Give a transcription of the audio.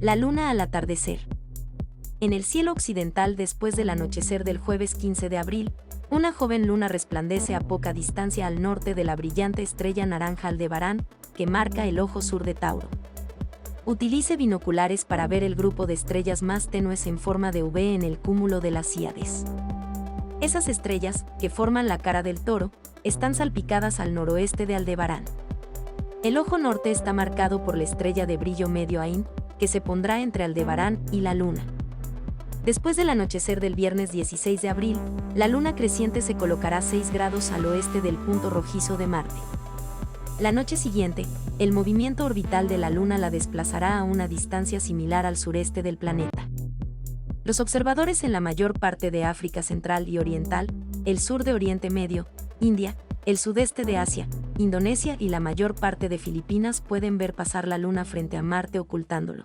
La luna al atardecer. En el cielo occidental después del anochecer del jueves 15 de abril, una joven luna resplandece a poca distancia al norte de la brillante estrella naranja Aldebarán, que marca el ojo sur de Tauro. Utilice binoculares para ver el grupo de estrellas más tenues en forma de V en el cúmulo de las Híades. Esas estrellas, que forman la cara del toro, están salpicadas al noroeste de Aldebarán. El ojo norte está marcado por la estrella de brillo medio Ain, que se pondrá entre Aldebarán y la luna. Después del anochecer del viernes 16 de abril, la luna creciente se colocará 6 grados al oeste del punto rojizo de Marte. La noche siguiente, el movimiento orbital de la luna la desplazará a una distancia similar al sureste del planeta. Los observadores en la mayor parte de África Central y Oriental, el sur de Oriente Medio, India, el sudeste de Asia, Indonesia y la mayor parte de Filipinas pueden ver pasar la luna frente a Marte ocultándolo.